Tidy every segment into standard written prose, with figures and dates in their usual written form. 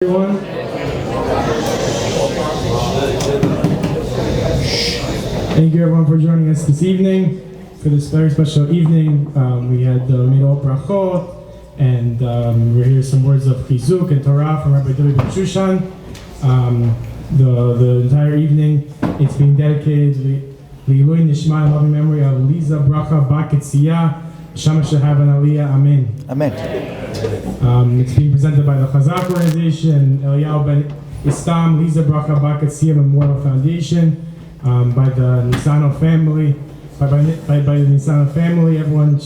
Everyone. Thank you everyone for joining us this evening for this very special evening. We had the Midol Brachot, and we're here some words of Chizuk and Torah from Rabbi Duvi Bensoussan. The entire evening it's being dedicated to L'ilui Nishma in loving memory of Liza Bracha Bat Ketziyah Shama Shehavan Aliyah. Amen. Amen. It's being presented by the Chazak organization, Eliyahu Ben Istam, Liza Bracha Bat Ketziyah Memorial Foundation, by the Nisano family, by the Nisano family. Everyone,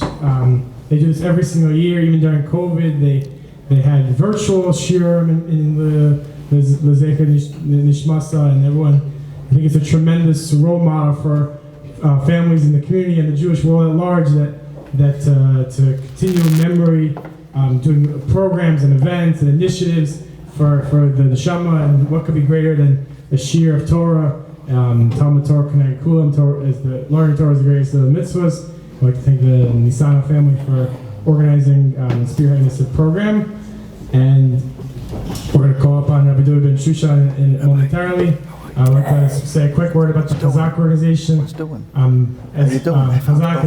they do this every single year, even during COVID. They had virtual shiurim in the Zecher Nishmasa, and everyone. I think it's a tremendous role model for families in the community and the Jewish world at large that to continue memory, doing programs and events and initiatives for the neshama, and what could be greater than the shiur of Torah. Talmud Torah K'nai Kulam Torah is the learning Torah is the greatest of the mitzvahs. I'd like to thank the Nisano family for organizing and spearheading this program. And we're going to call upon Rabbi Duvi Bensoussan momentarily. I'd like to say a quick word about the Chazak organization. Chazak, as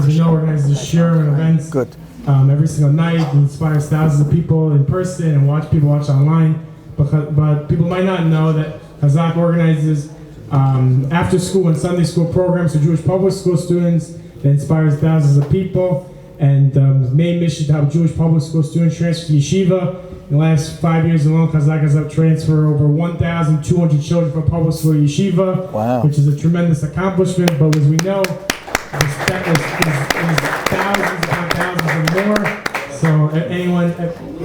you know, organizes shiur and events. Good. Every single night, and inspires thousands of people in person and people watch online. But people might not know that Chazak organizes after school and Sunday school programs for Jewish public school students that inspires thousands of people. And the main mission is to help Jewish public school students transfer to yeshiva. In the last 5 years alone, Chazak has helped transfer over 1,200 children from public school to yeshiva, wow, which is a tremendous accomplishment. But as we know, there's thousands upon thousands and more.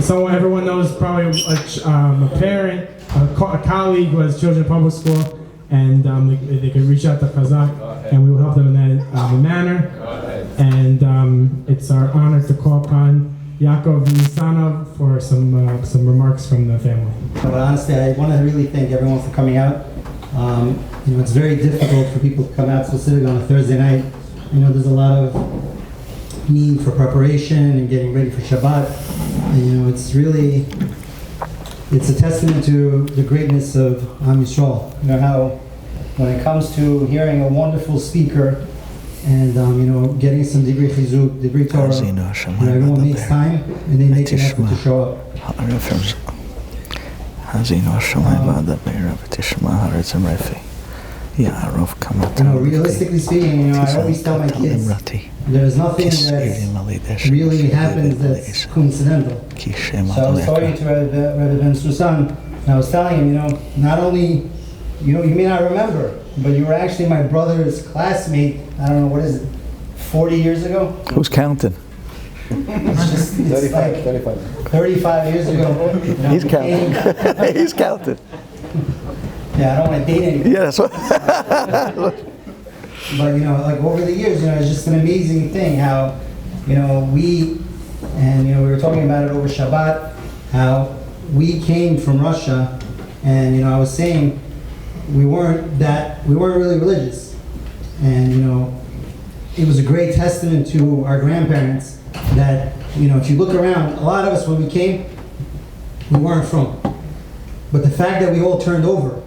So everyone knows probably a parent, a colleague who has children in public school, and they can reach out to Chazak, and we will help them in that manner. And it's our honor to call upon Yaakov Nisano for some remarks from the family. Well, honestly, I want to really thank everyone for coming out. It's very difficult for people to come out specifically on a Thursday night. There's a lot of need for preparation and getting ready for Shabbat. And, it's a testament to the greatness of Am Yisrael. How when it comes to hearing a wonderful speaker and getting some degree chizuk, degree Torah, everyone makes time and they make an effort to show up. Realistically speaking, I always tell my kids, there's nothing that really happens that's coincidental. So I was talking to Rabbi Bensoussan, and I was telling him, not only, you may not remember, but you were actually my brother's classmate, I don't know, 40 years ago? Who's counting? It's 35 years ago. He's counting. He's counting. Yeah, I don't want to date anyone. Yeah, that's what. But over the years, it's just an amazing thing how, we were talking about it over Shabbat, how we came from Russia, and I was saying we weren't really religious, and it was a great testament to our grandparents that if you look around, a lot of us when we came, we weren't from, but the fact that we all turned over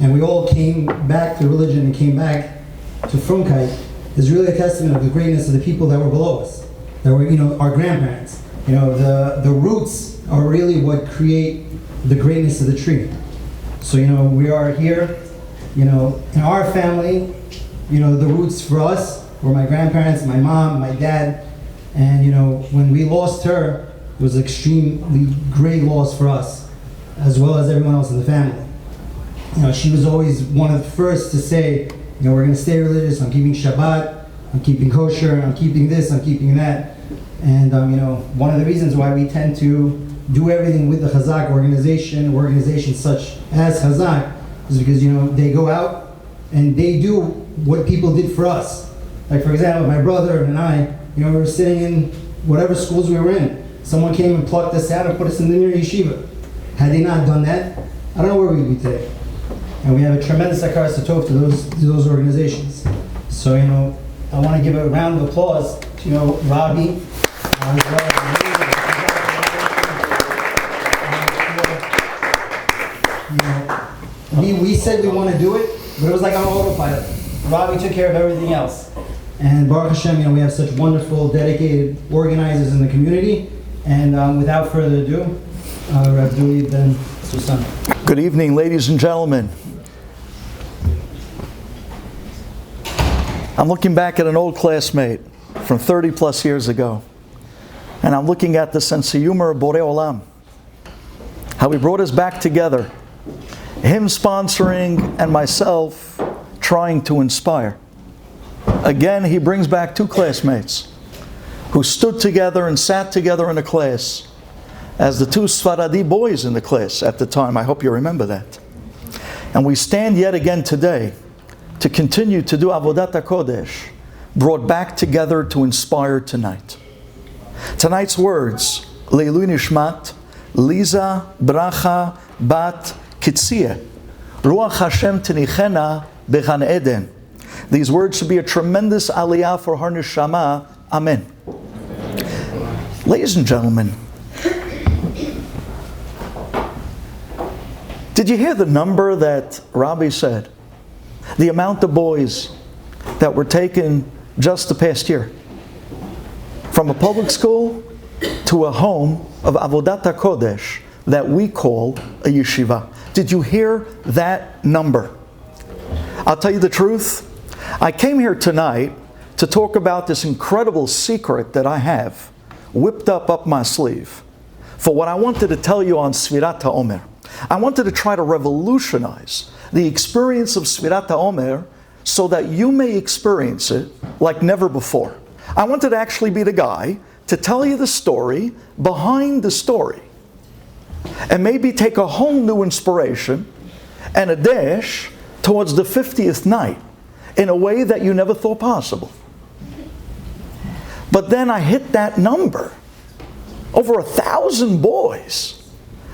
and we all came back to religion and came back to Frumkeit is really a testament of the greatness of the people that were below us, that were our grandparents. The roots are really what create the greatness of the tree. So we are here, in our family, the roots for us were my grandparents, my mom, my dad, and when we lost her, it was extremely great loss for us, as well as everyone else in the family. She was always one of the first to say, we're going to stay religious, I'm keeping Shabbat, I'm keeping kosher, I'm keeping this, I'm keeping that. And one of the reasons why we tend to do everything with the Chazak organizations such as Chazak, is because they go out and they do what people did for us. Like for example, my brother and I, we were sitting in whatever schools we were in. Someone came and plucked us out and put us in the near yeshiva. Had they not done that, I don't know where we'd be today. And we have a tremendous hakaras hatov to those organizations. So I want to give a round of applause to Rabbi, you know, we said we want to do it, but it was like on autopilot. Robbie took care of everything else. And Baruch Hashem, you know, we have such wonderful, dedicated organizers in the community. And without further ado, Rabbi Duvi Bensoussan. Good evening, ladies and gentlemen. I'm looking back at an old classmate from 30 plus years ago. And I'm looking at the sense of humor of Borei Olam. How he brought us back together. Him sponsoring and myself trying to inspire. Again, he brings back two classmates who stood together and sat together in a class as the two Sfaradi boys in the class at the time. I hope you remember that. And we stand yet again today to continue to do Avodat HaKodesh, brought back together to inspire tonight. Tonight's words, Leilui Nishmat, Liza Bracha Bat Kitzia, Ruach Hashem Tenichena Bechan Eden. These words should be a tremendous aliyah for her neshama. Amen. Ladies and gentlemen, did you hear the number that Rabbi said? The amount of boys that were taken just the past year from a public school to a home of Avodat HaKodesh that we call a yeshiva. Did you hear that number? I'll tell you the truth. I came here tonight to talk about this incredible secret that I have whipped up my sleeve for what I wanted to tell you on Sefirat Haomer. I wanted to try to revolutionize the experience of Sefirat Haomer so that you may experience it like never before. I wanted to actually be the guy to tell you the story behind the story and maybe take a whole new inspiration and a dash towards the 50th night in a way that you never thought possible. But then I hit that number. Over 1,000 boys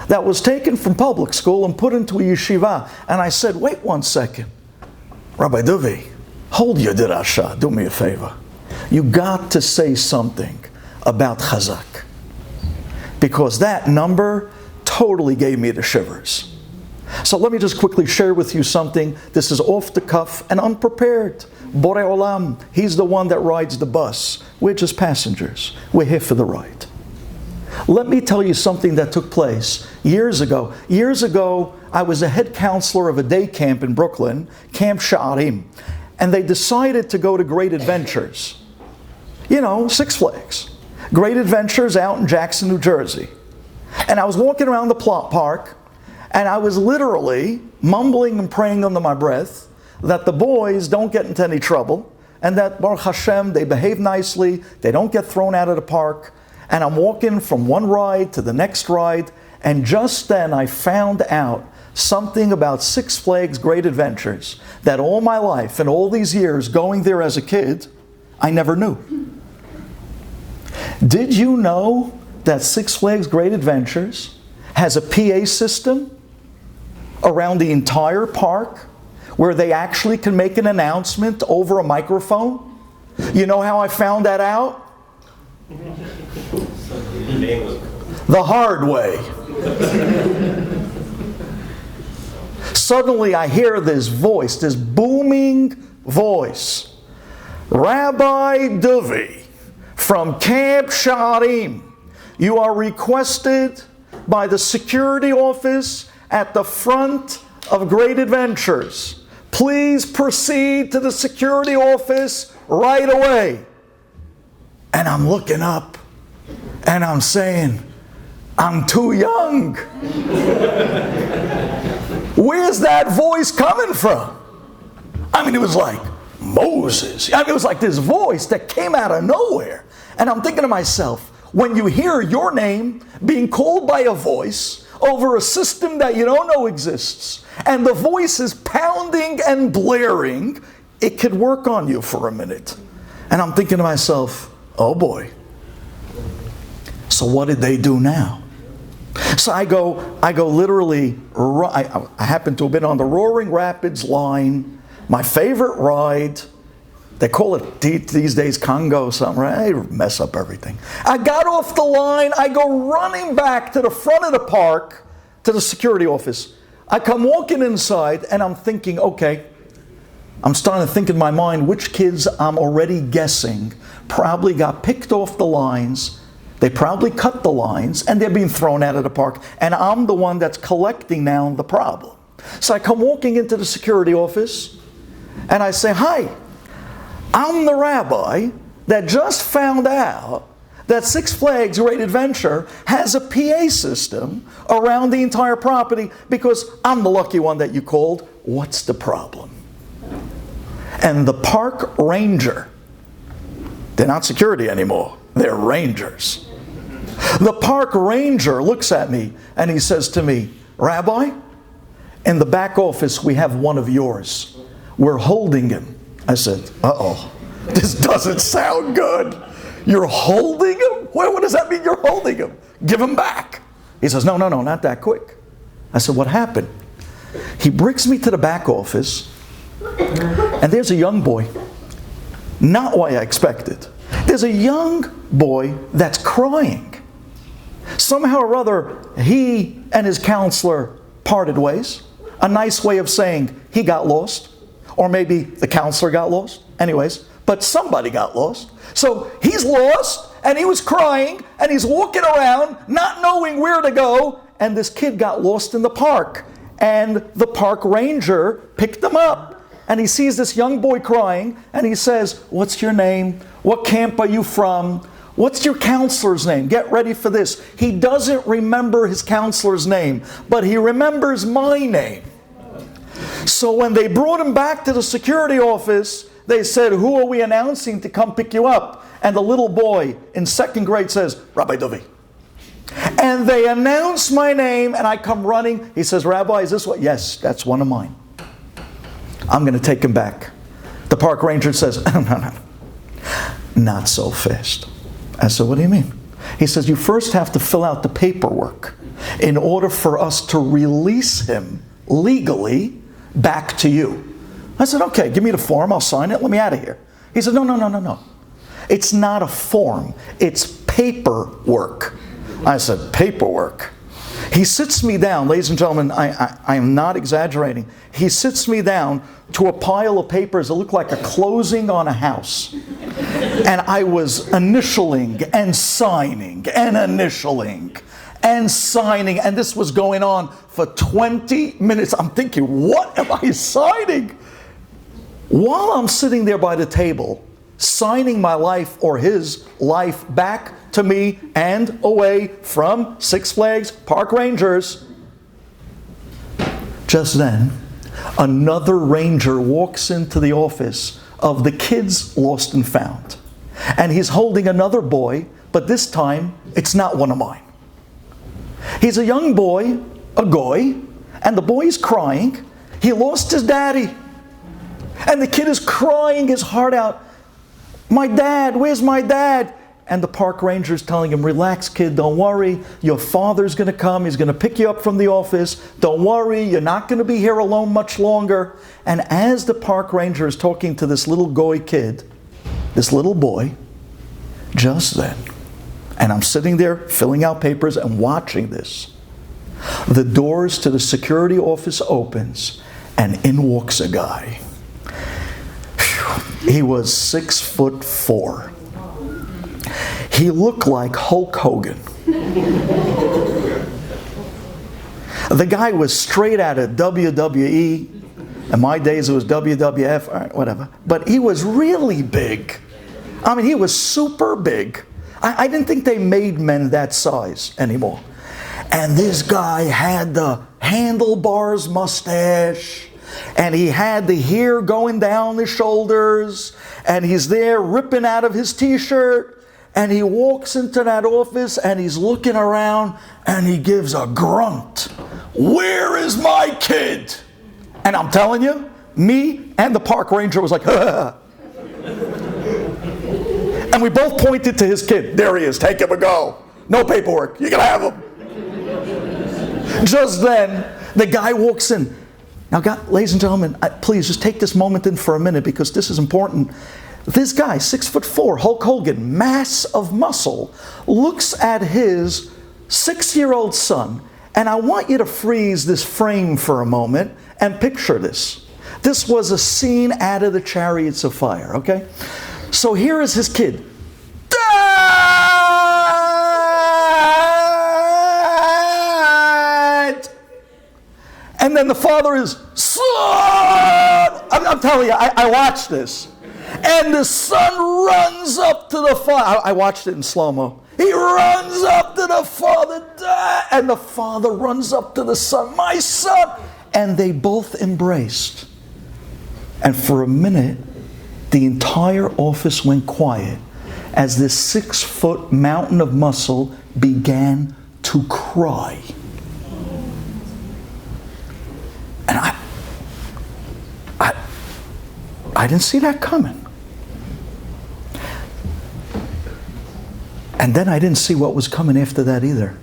that was taken from public school and put into a yeshiva. And I said, wait one second. Rabbi Duvi, hold your dirasha. Do me a favor. You got to say something about Chazak. Because that number totally gave me the shivers. So let me just quickly share with you something. This is off the cuff and unprepared. Borei Olam, He's the one that rides the bus. We're just passengers. We're here for the ride. Let me tell you something that took place years ago. Years ago, I was a head counselor of a day camp in Brooklyn, Camp Sha'arim. And they decided to go to Great Adventures. You know, Six Flags. Great Adventures out in Jackson, New Jersey. And I was walking around the park, and I was literally mumbling and praying under my breath that the boys don't get into any trouble, and that Baruch Hashem, they behave nicely, they don't get thrown out of the park. And I'm walking from one ride to the next ride, and just then I found out something about Six Flags Great Adventures that all my life and all these years going there as a kid, I never knew. Did you know that Six Flags Great Adventures has a PA system around the entire park where they actually can make an announcement over a microphone? You know how I found that out? The hard way. Suddenly I hear this voice, this booming voice. Rabbi Duvi from Camp Sha'arim, you are requested by the security office at the front of Great Adventures. Please proceed to the security office right away. And I'm looking up and I'm saying, I'm too young. Where's that voice coming from? I mean, it was like Moses. I mean, it was like this voice that came out of nowhere. And I'm thinking to myself, when you hear your name being called by a voice over a system that you don't know exists, and the voice is pounding and blaring, it could work on you for a minute. And I'm thinking to myself, oh boy. So what did they do now? So I go literally, I happen to have been on the Roaring Rapids line, my favorite ride. They call it these days Congo something, right? I mess up everything. I got off the line, I go running back to the front of the park, to the security office. I come walking inside and I'm thinking, okay, I'm starting to think in my mind which kids I'm already guessing probably got picked off the lines. They probably cut the lines and they're being thrown out of the park. And I'm the one that's collecting now the problem. So I come walking into the security office and I say, hi, I'm the rabbi that just found out that Six Flags Great Adventure has a PA system around the entire property because I'm the lucky one that you called. What's the problem? And the park ranger, they're not security anymore, they're rangers. The park ranger looks at me and he says to me, Rabbi, in the back office we have one of yours. We're holding him. I said, uh-oh, this doesn't sound good. You're holding him? What does that mean, you're holding him? Give him back. He says, no, not that quick. I said, what happened? He brings me to the back office, and there's a young boy. Not what I expected. There's a young boy that's crying. Somehow or other, he and his counselor parted ways. A nice way of saying he got lost. Or maybe the counselor got lost. Anyways, but somebody got lost. So he's lost, and he was crying, and he's walking around, not knowing where to go, and this kid got lost in the park. And the park ranger picked him up, and he sees this young boy crying, and he says, what's your name? What camp are you from? What's your counselor's name? Get ready for this. He doesn't remember his counselor's name, but he remembers my name. So when they brought him back to the security office, they said, who are we announcing to come pick you up? And the little boy in second grade says, Rabbi Duvi. And they announce my name, and I come running. He says, Rabbi, is this what? Yes, that's one of mine. I'm going to take him back. The park ranger says, no, not so fast. I said, what do you mean? He says, you first have to fill out the paperwork in order for us to release him legally back to you. I said, okay, give me the form, I'll sign it, let me out of here. He said, no. It's not a form, it's paperwork. I said, paperwork? He sits me down, ladies and gentlemen, I am not exaggerating. He sits me down to a pile of papers that look like a closing on a house. And I was initialing and signing and initialing and signing, and this was going on for 20 minutes. I'm thinking, what am I signing? While I'm sitting there by the table, signing my life or his life back to me and away from Six Flags Park Rangers, just then, another ranger walks into the office of the kids lost and found. And he's holding another boy, but this time, it's not one of mine. He's a young boy, a goy, and the boy's crying. He lost his daddy. And the kid is crying his heart out. My dad, where's my dad? And the park ranger is telling him, relax kid, don't worry. Your father's going to come. He's going to pick you up from the office. Don't worry, you're not going to be here alone much longer. And as the park ranger is talking to this little goy kid, this little boy, just then, and I'm sitting there filling out papers and watching this, the doors to the security office opens and in walks a guy. He was 6'4". He looked like Hulk Hogan. The guy was straight out of WWE. In my days it was WWF, all right, whatever. But he was really big. I mean, he was super big. I didn't think they made men that size anymore. And this guy had the handlebars mustache, and he had the hair going down his shoulders, and he's there ripping out of his t-shirt, and he walks into that office, and he's looking around, and he gives a grunt. Where is my kid? And I'm telling you, me and the park ranger was like, ha. And we both pointed to his kid. There he is, take him and go. No paperwork, you can have him. Just then, the guy walks in. Now, ladies and gentlemen, please just take this moment in for a minute because this is important. This guy, 6'4", Hulk Hogan, mass of muscle, looks at his 6-year-old son And I want you to freeze this frame for a moment and picture this. This was a scene out of the Chariots of Fire, okay? So here is his kid. Dad! And then the father is, son! I'm telling you, I watched this. And the son runs up to the father. I watched it in slow-mo. He runs up to the father, Dad! And the father runs up to the son, my son! And they both embraced. And for a minute, the entire office went quiet as this 6-foot mountain of muscle began to cry. And I didn't see that coming. And then I didn't see what was coming after that either.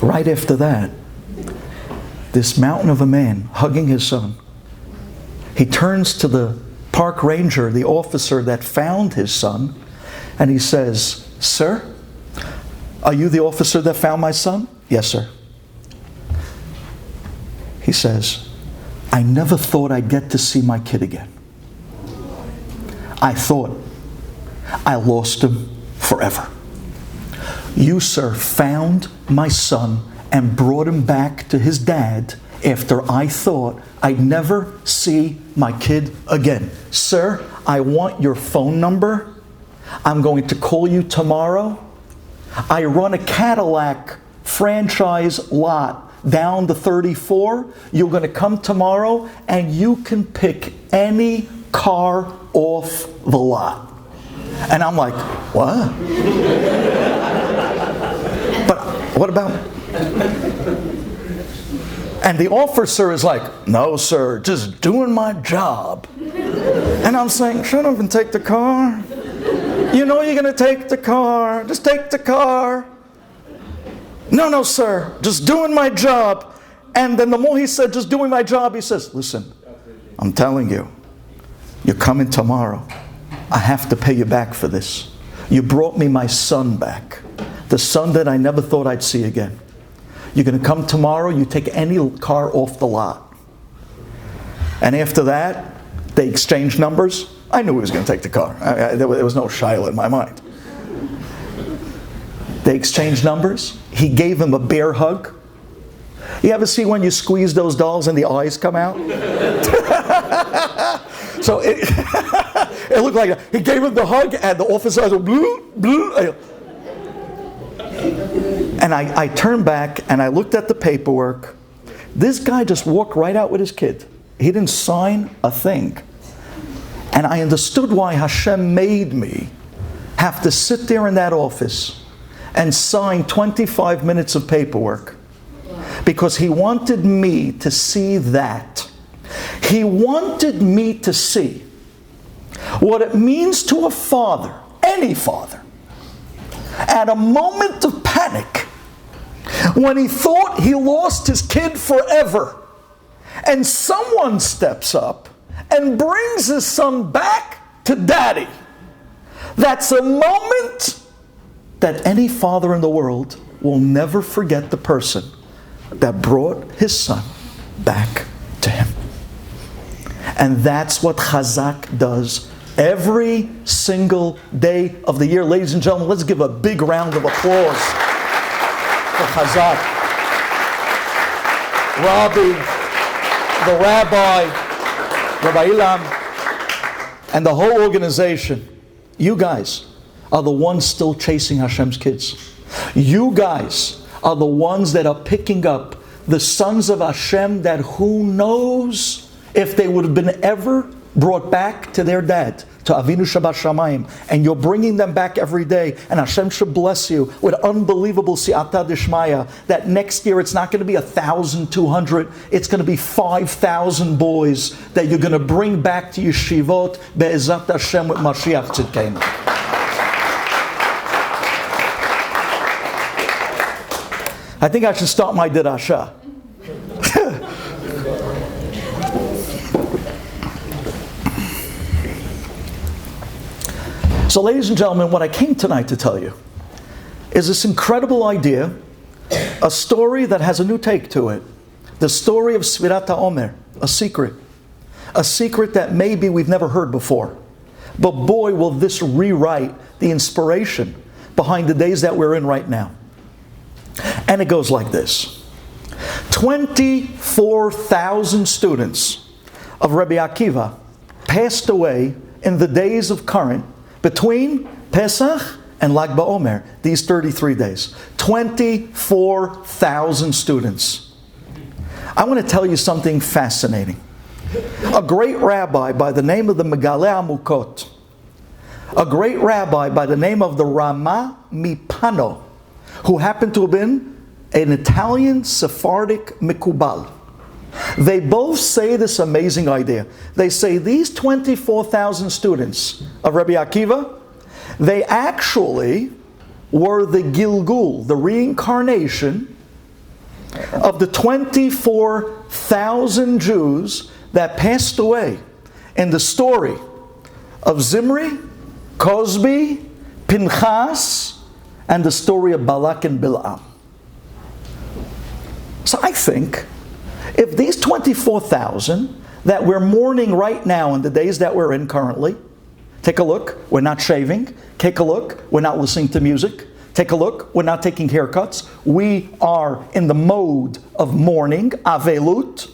Right after that, this mountain of a man hugging his son. He turns to the park ranger, the officer that found his son, and he says, "Sir, are you the officer that found my son?" "Yes, sir." He says, "I never thought I'd get to see my kid again. I thought I lost him forever. You, sir, found my son and brought him back to his dad after I thought I'd never see my kid again. Sir, I want your phone number. I'm going to call you tomorrow. I run a Cadillac franchise lot down to 34. You're going to come tomorrow and you can pick any car off the lot." And I'm like, what? But what about... And the officer is like, "No, sir, just doing my job." And I'm saying, shut up and take the car. You know you're going to take the car. Just take the car. No, sir, just doing my job. And then the more he said, just doing my job, he says, "Listen, I'm telling you, you're coming tomorrow. I have to pay you back for this. You brought me my son back. The son that I never thought I'd see again. You're going to come tomorrow, you take any car off the lot." And after that, they exchanged numbers. I knew he was going to take the car. There was no Shiloh in my mind. They exchanged numbers. He gave him a bear hug. You ever see when you squeeze those dolls and the eyes come out? So it looked like he gave him the hug and the officer eyes were blue, blue. And I turned back and I looked at the paperwork. This guy just walked right out with his kid. He didn't sign a thing. And I understood why Hashem made me have to sit there in that office and sign 25 minutes of paperwork. Because He wanted me to see that. He wanted me to see what it means to a father, any father, at a moment of panic, when he thought he lost his kid forever, and someone steps up and brings his son back to daddy. That's a moment that any father in the world will never forget the person that brought his son back to him. And that's what Chazak does every single day of the year. Ladies and gentlemen, let's give a big round of applause for Chazak. Rabbi, the rabbi, Rabbi Ilam, and the whole organization. You guys are the ones still chasing Hashem's kids. You guys are the ones that are picking up the sons of Hashem that who knows if they would have been ever brought back to their dad, to Avinu Shabashamayim, and you're bringing them back every day, and Hashem should bless you with unbelievable siyata d'shmaya, that next year it's not going to be 1,200, it's going to be 5,000 boys that you're going to bring back to yeshivot be'ezat Hashem with Mashiach Tzidkenu. I think I should start my dirasha. So, ladies and gentlemen, what I came tonight to tell you is this incredible idea A story that has a new take to it. The story of Sefirat Haomer, a secret. A secret that maybe we've never heard before. But boy, will this rewrite the inspiration behind the days that we're in right now. And it goes like this. 24,000 students of Rabbi Akiva passed away in the days of current between Pesach and Lag BaOmer, these 33 days. 24,000 students. I want to tell you something fascinating. A great rabbi by the name of the Megaleh Amukot, a great rabbi by the name of the Rama Mipano, who happened to have been an Italian Sephardic Mikubal. They both say this amazing idea. They say these 24,000 students of Rabbi Akiva, they actually were the Gilgul, the reincarnation of the 24,000 Jews that passed away in the story of Zimri, Cosby, Pinchas, and the story of Balak and Bilam. So I think if these 24,000 that we're mourning right now in the days that we're in currently, take a look, we're not shaving. Take a look, we're not listening to music. Take a look, we're not taking haircuts. We are in the mode of mourning, Avelut.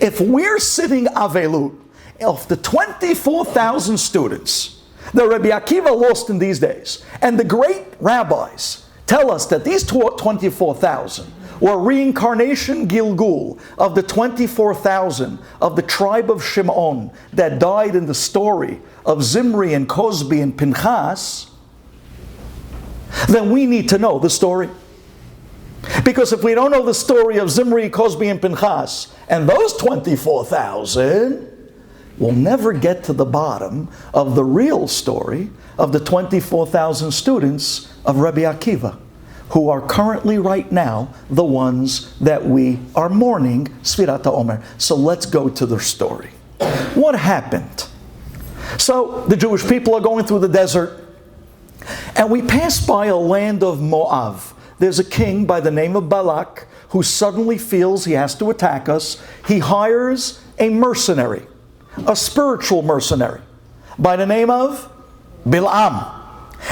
If we're sitting Avelut, of the 24,000 students that Rabbi Akiva lost in these days, and the great rabbis tell us that these 24,000 were reincarnation Gilgul of the 24,000 of the tribe of Shimon that died in the story of Zimri and Cosby and Pinchas, then we need to know the story. Because if we don't know the story of Zimri, Cosby, and Pinchas, and those 24,000, we'll never get to the bottom of the real story of the 24,000 students of Rabbi Akiva, who are currently right now the ones that we are mourning Sefirat Haomer. So let's go to their story. What happened? So the Jewish people are going through the desert, and we pass by a land of Moab. There's a king by the name of Balak who suddenly feels he has to attack us. He hires a mercenary, a spiritual mercenary, by the name of Bilam.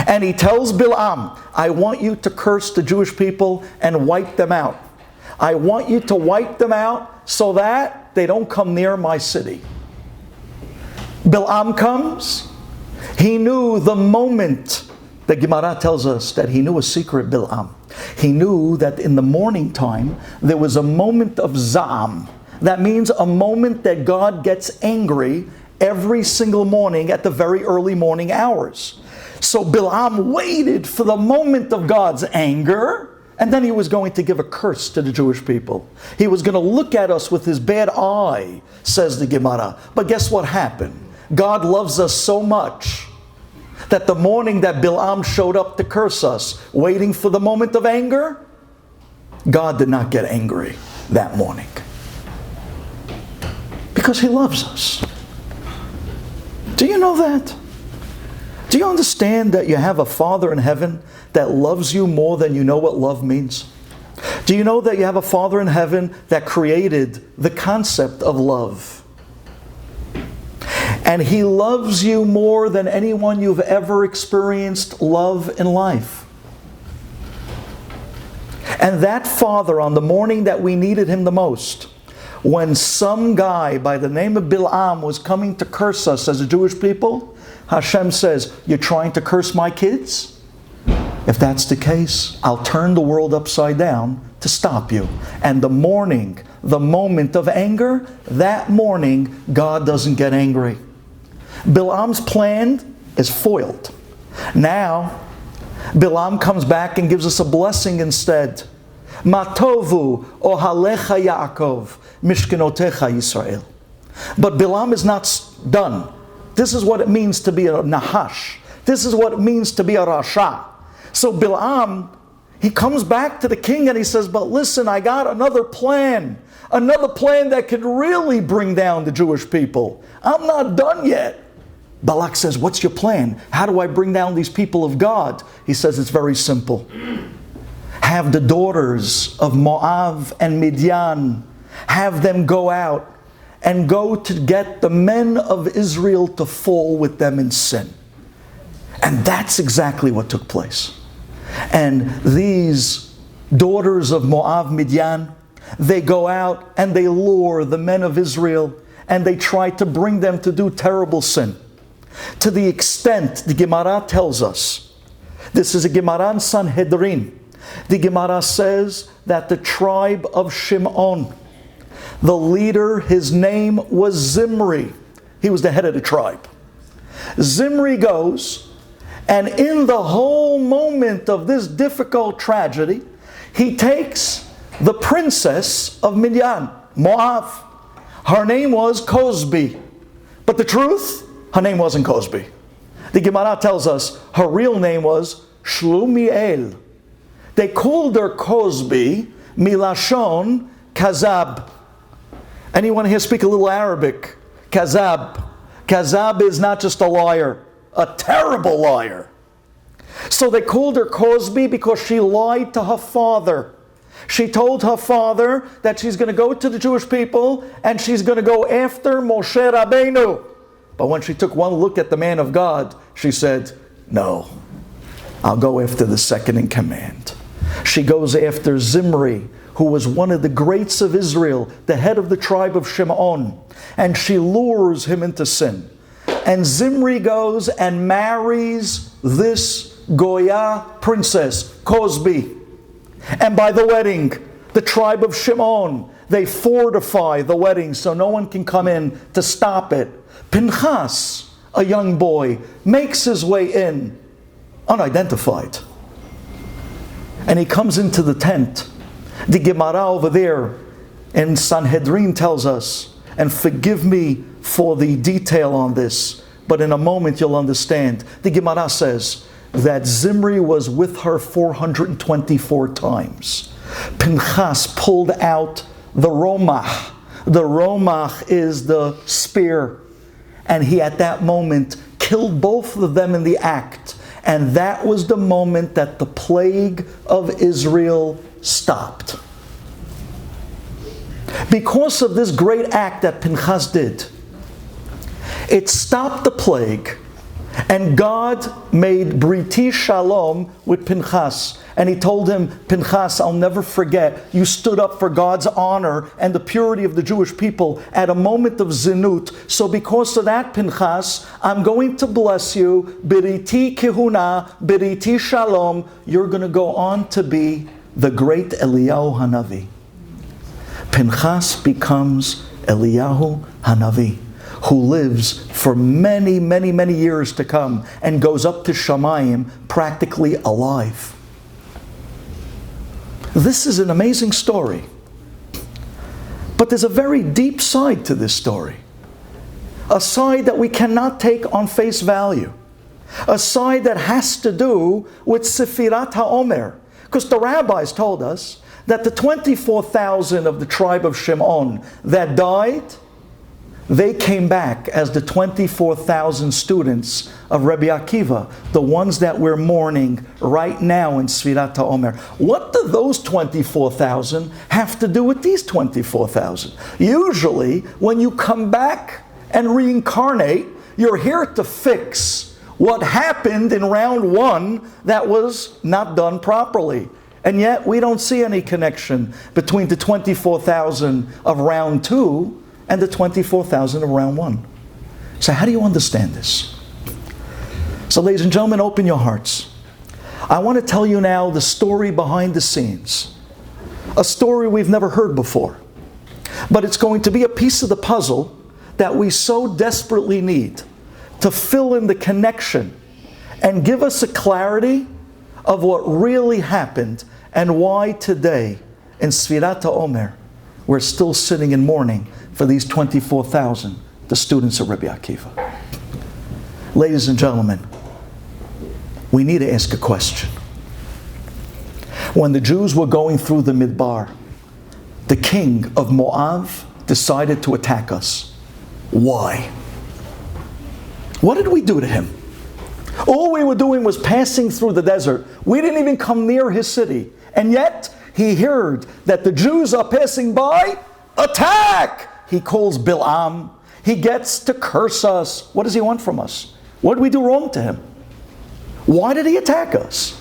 And he tells Bilam, I want you to curse the Jewish people and wipe them out. I want you to wipe them out so that they don't come near my city. Bilam comes. He knew the moment. The Gemara tells us that he knew a secret, Bilam. He knew that in the morning time, there was a moment of Za'am. That means a moment that God gets angry every single morning at the very early morning hours. So Bilam waited for the moment of God's anger, and then he was going to give a curse to the Jewish people. He was going to look at us with his bad eye, says the Gemara. But guess what happened? God loves us so much that the morning that Bilam showed up to curse us, waiting for the moment of anger, God did not get angry that morning. Because he loves us. Do you know that? Do you understand that you have a Father in heaven that loves you more than you know what love means? Do you know that you have a Father in heaven that created the concept of love? And He loves you more than anyone you've ever experienced love in life. And that Father, on the morning that we needed Him the most, when some guy by the name of Bilam was coming to curse us as a Jewish people, Hashem says, you're trying to curse my kids? If that's the case, I'll turn the world upside down to stop you. And the moment of anger, that morning, God doesn't get angry. Bilam's plan is foiled. Now, Bilam comes back and gives us a blessing instead. Matovu ohalecha Yaakov, mishkenotecha Yisrael. But Bilam is not done. This is what it means to be a Nahash. This is what it means to be a Rasha. So Bilam, he comes back to the king and he says, but listen, I got another plan. Another plan that could really bring down the Jewish people. I'm not done yet. Balak says, what's your plan? How do I bring down these people of God? He says, it's very simple. have the daughters of Moab and Midian, have them go out and go to get the men of Israel to fall with them in sin. And that's exactly what took place. And these daughters of Moab, Midian, they go out and they lure the men of Israel and they try to bring them to do terrible sin. To the extent, the Gemara tells us, this is a Gemara in Sanhedrin, the Gemara says that the tribe of Shimon, the leader, his name was Zimri. He was the head of the tribe. Zimri goes, and in the whole moment of this difficult tragedy, he takes the princess of Midian, Moab. Her name was Cosbi. But the truth, her name wasn't Cosbi. The Gemara tells us her real name was Shlumiel. They called her Cosbi, Milashon Kazab. Anyone here speak a little Arabic? Kazab. Kazab is not just a liar, a terrible liar. So they called her Cosbi because she lied to her father. She told her father that she's going to go to the Jewish people and she's going to go after Moshe Rabbeinu. But when she took one look at the man of God, she said, no, I'll go after the second in command. She goes after Zimri, who was one of the greats of Israel, the head of the tribe of Shimon, and she lures him into sin. And Zimri goes and marries this Goya princess, Cosbi. And by the wedding, the tribe of Shimon, they fortify the wedding so no one can come in to stop it. Pinchas, a young boy, makes his way in, unidentified. And he comes into the tent. The Gemara over there in Sanhedrin tells us, and forgive me for the detail on this, but in a moment you'll understand. The Gemara says that Zimri was with her 424 times. Pinchas pulled out the romach. The romach is the spear. And he at that moment killed both of them in the act. And that was the moment that the plague of Israel stopped. Because of this great act that Pinchas did, it stopped the plague, and God made Briti Shalom with Pinchas. And he told him, Pinchas, I'll never forget, you stood up for God's honor and the purity of the Jewish people at a moment of zinut. So because of that, Pinchas, I'm going to bless you, Briti Kehuna, Briti Shalom. You're going to go on to be the great Eliyahu Hanavi. Pinchas becomes Eliyahu Hanavi, who lives for many, many, many years to come and goes up to Shamayim practically alive. This is an amazing story. But there's a very deep side to this story. A side that we cannot take on face value. A side that has to do with Sefirat Haomer. Because the rabbis told us that the 24,000 of the tribe of Shimon that died, they came back as the 24,000 students of Rabbi Akiva, the ones that we're mourning right now in Sefirat Haomer. What do those 24,000 have to do with these 24,000? Usually, when you come back and reincarnate, you're here to fix what happened in round one that was not done properly. And yet, we don't see any connection between the 24,000 of round two and the 24,000 of round one. So how do you understand this? So ladies and gentlemen, open your hearts. I want to tell you now the story behind the scenes. A story we've never heard before. But it's going to be a piece of the puzzle that we so desperately need to fill in the connection and give us a clarity of what really happened and why today in Sefirat Haomer we're still sitting in mourning for these 24,000, the students of Rabbi Akiva. Ladies and gentlemen, we need to ask a question. When the Jews were going through the Midbar, the king of Moab decided to attack us. Why? What did we do to him? All we were doing was passing through the desert. We didn't even come near his city. And yet, he heard that the Jews are passing by. Attack! He calls Bilam. He gets to curse us. What does he want from us? What did we do wrong to him? Why did he attack us?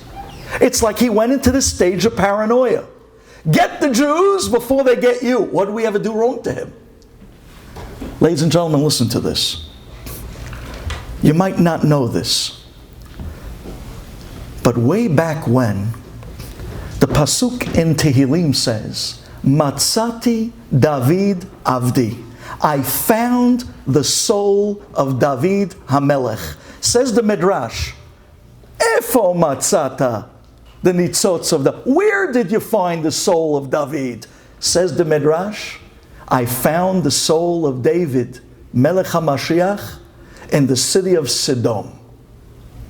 It's like he went into this stage of paranoia. Get the Jews before they get you. What did we ever do wrong to him? Ladies and gentlemen, listen to this. You might not know this, but way back when, the Pasuk in Tehillim says, Matzati David Avdi. I found the soul of David HaMelech. Says the Midrash, Efo Matzata, the Nitzotz of David. Where did you find the soul of David? Says the Midrash, I found the soul of David, Melech HaMashiach, in the city of Sodom.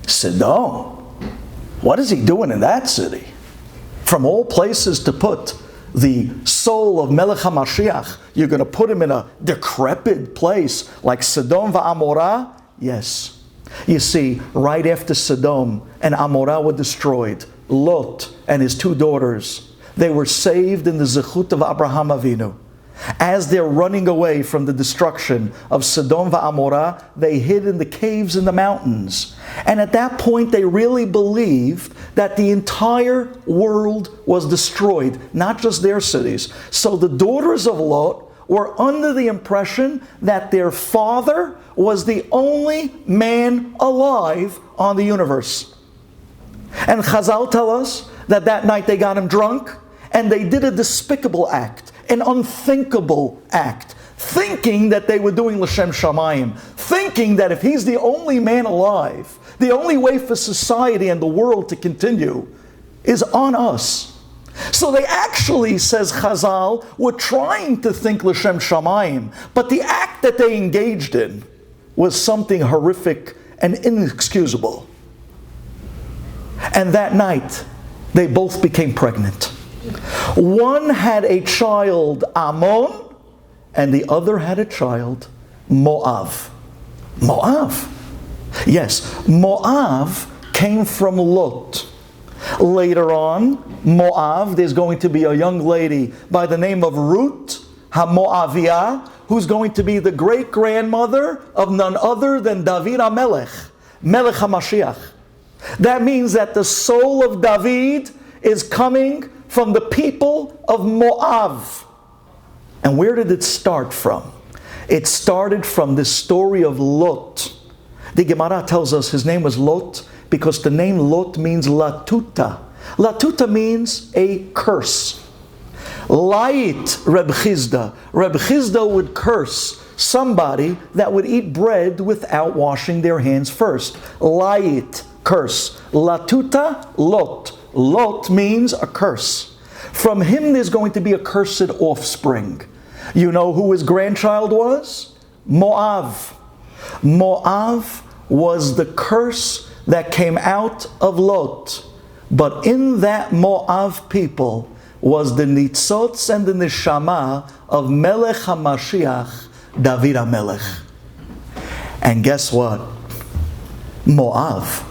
Sodom? What is he doing in that city? From all places to put the soul of Melech HaMashiach, you're going to put him in a decrepit place like Sodom va'Amorah? Yes. You see, right after Sodom and Amorah were destroyed, Lot and his two daughters, they were saved in the zechut of Abraham Avinu. As they're running away from the destruction of Sodom va'Amorah, they hid in the caves in the mountains. And at that point, they really believed that the entire world was destroyed, not just their cities. So the daughters of Lot were under the impression that their father was the only man alive on the universe. And Chazal tell us that that night they got him drunk, and they did a despicable act. An unthinkable act, thinking that they were doing L'Shem Shamayim, thinking that if he's the only man alive, the only way for society and the world to continue is on us. So they actually, says Chazal, were trying to think L'Shem Shamayim, but the act that they engaged in was something horrific and inexcusable. And that night, they both became pregnant. One had a child, Ammon, and the other had a child, Moav. Moav. Yes, Moav came from Lot. Later on, Moav, there's going to be a young lady by the name of Ruth HaMoaviyah, who's going to be the great-grandmother of none other than David HaMelech, Melech HaMashiach. That means that the soul of David is coming from the people of Moav. And where did it start from? It started from this story of Lot. The Gemara tells us his name was Lot because the name Lot means Latuta. Latuta means a curse. Light Reb Chizda. Reb Chizda would curse somebody that would eat bread without washing their hands first. Light, curse. Latuta, Lot. Lot means a curse. From him there's going to be a cursed offspring. You know who his grandchild was? Moav. Moav was the curse that came out of Lot. But in that Moav people was the nitzotz and the neshama of Melech HaMashiach, David HaMelech. And guess what? Moav